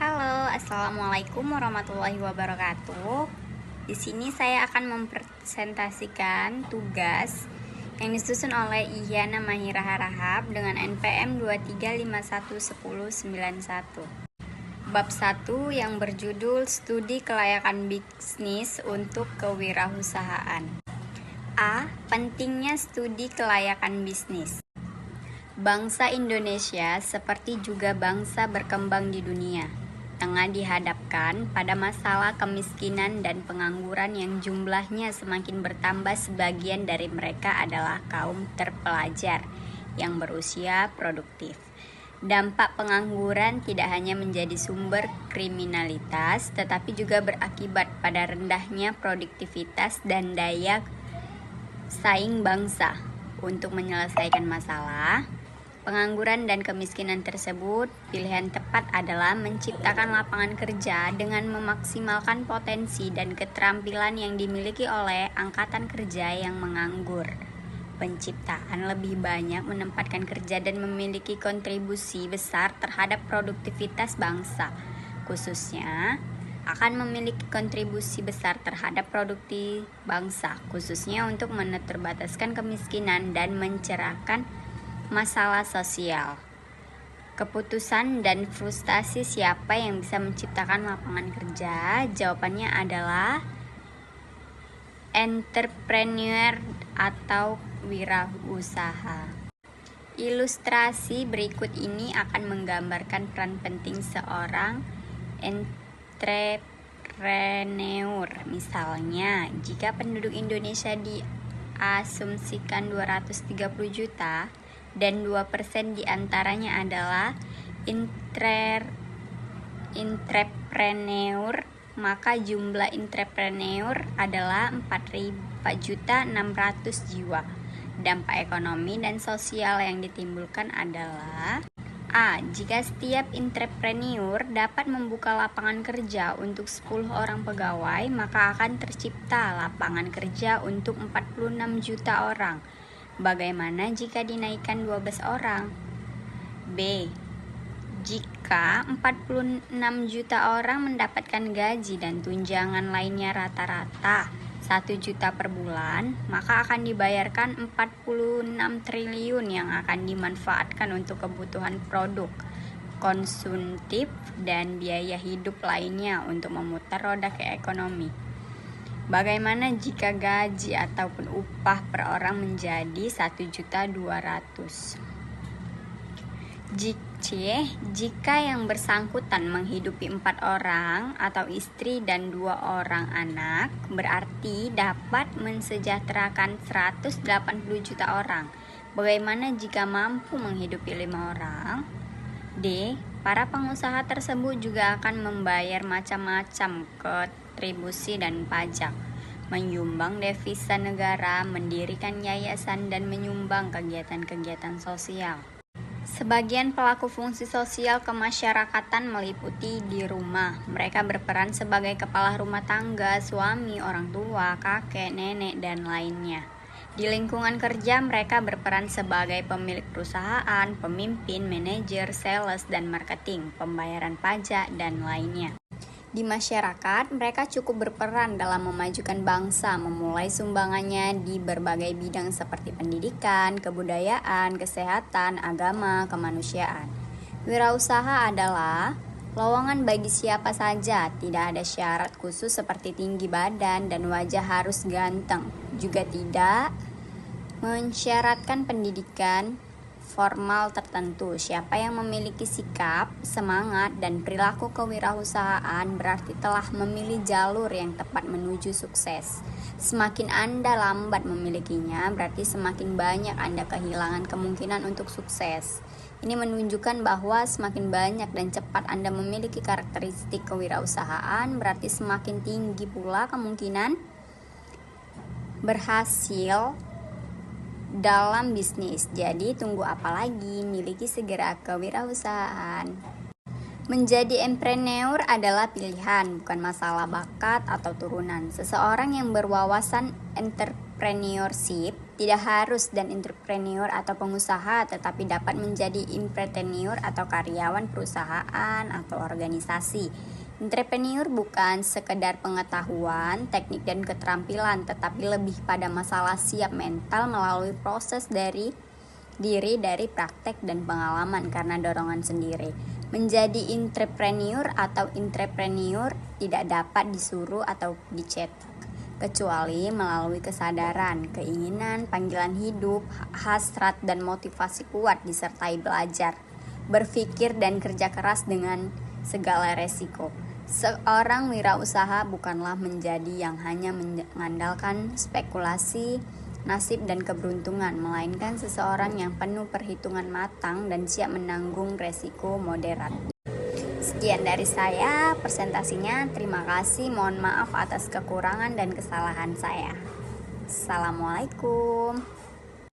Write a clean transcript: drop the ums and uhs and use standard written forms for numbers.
Halo, assalamualaikum warahmatullahi wabarakatuh. Di sini saya akan mempresentasikan tugas yang disusun oleh Iyana Mahira Harahap dengan NPM 23511091. Bab 1 yang berjudul Studi Kelayakan Bisnis untuk Kewirausahaan. A. Pentingnya studi kelayakan bisnis. Bangsa Indonesia, seperti juga bangsa berkembang di dunia, tengah dihadapkan pada masalah kemiskinan dan pengangguran yang jumlahnya semakin bertambah. Sebagian dari mereka adalah kaum terpelajar yang berusia produktif. Dampak pengangguran tidak hanya menjadi sumber kriminalitas, tetapi juga berakibat pada rendahnya produktivitas dan daya saing bangsa. Untuk menyelesaikan masalah pengangguran dan kemiskinan tersebut, pilihan tepat adalah menciptakan lapangan kerja dengan memaksimalkan potensi dan keterampilan yang dimiliki oleh angkatan kerja yang menganggur. Penciptaan lebih banyak menempatkan kerja dan memiliki kontribusi besar terhadap produktivitas bangsa, khususnya akan memiliki kontribusi besar terhadap produktif bangsa, khususnya untuk menetrbataskan kemiskinan dan mencerahkan masalah sosial. Keputusan dan frustasi siapa yang bisa menciptakan lapangan kerja? Jawabannya adalah entrepreneur atau wirausaha. Ilustrasi berikut ini akan menggambarkan peran penting seorang entrepreneur. Misalnya, jika penduduk Indonesia diasumsikan 230 juta dan 2% diantaranya adalah entrepreneur, maka jumlah entrepreneur adalah 4.600 jiwa. Dampak ekonomi dan sosial yang ditimbulkan adalah: A. Jika setiap entrepreneur dapat membuka lapangan kerja untuk 10 orang pegawai, maka akan tercipta lapangan kerja untuk 46 juta orang. Bagaimana jika dinaikkan 12 orang? B. Jika 46 juta orang mendapatkan gaji dan tunjangan lainnya rata-rata 1 juta per bulan, maka akan dibayarkan 46 triliun yang akan dimanfaatkan untuk kebutuhan produk konsumtif dan biaya hidup lainnya untuk memutar roda ekonomi. Bagaimana jika gaji ataupun upah per orang menjadi 1.200.000? Jika yang bersangkutan menghidupi 4 orang atau istri dan 2 orang anak, berarti dapat mensejahterakan 180 juta orang. Bagaimana jika mampu menghidupi 5 orang? D. Para pengusaha tersebut juga akan membayar macam-macam kontribusi dan pajak, menyumbang devisa negara, mendirikan yayasan, dan menyumbang kegiatan-kegiatan sosial. Sebagian pelaku fungsi sosial kemasyarakatan meliputi di rumah. Mereka berperan sebagai kepala rumah tangga, suami, orang tua, kakek, nenek, dan lainnya. Di lingkungan kerja, mereka berperan sebagai pemilik perusahaan, pemimpin, manajer, sales, dan marketing, pembayaran pajak, dan lainnya. Di masyarakat, mereka cukup berperan dalam memajukan bangsa, memulai sumbangannya di berbagai bidang seperti pendidikan, kebudayaan, kesehatan, agama, kemanusiaan. Wirausaha adalah lowongan bagi siapa saja, tidak ada syarat khusus seperti tinggi badan dan wajah harus ganteng. Juga tidak mensyaratkan pendidikan formal tertentu. Siapa yang memiliki sikap, semangat, dan perilaku kewirausahaan berarti telah memilih jalur yang tepat menuju sukses. Semakin Anda lambat memilikinya, berarti semakin banyak Anda kehilangan kemungkinan untuk sukses. Ini menunjukkan bahwa semakin banyak dan cepat Anda memiliki karakteristik kewirausahaan, berarti semakin tinggi pula kemungkinan berhasil dalam bisnis. Jadi tunggu apa lagi? Miliki segera kewirausahaan. Menjadi entrepreneur adalah pilihan, bukan masalah bakat atau turunan. Seseorang yang berwawasan entrepreneur Intrapreneurship tidak harus dan entrepreneur atau pengusaha, tetapi dapat menjadi intrapreneur atau karyawan perusahaan atau organisasi. Entrepreneur bukan sekedar pengetahuan, teknik dan keterampilan, tetapi lebih pada masalah siap mental melalui proses dari praktek dan pengalaman karena dorongan sendiri. Menjadi entrepreneur atau intrapreneur tidak dapat disuruh atau dicetak, kecuali melalui kesadaran, keinginan, panggilan hidup, hasrat dan motivasi kuat disertai belajar, berpikir dan kerja keras dengan segala resiko. Seorang wirausaha bukanlah menjadi yang hanya mengandalkan spekulasi, nasib dan keberuntungan, melainkan seseorang yang penuh perhitungan matang dan siap menanggung resiko moderat. Sekian dari saya presentasinya. Terima kasih. Mohon maaf atas kekurangan dan kesalahan saya. Assalamualaikum.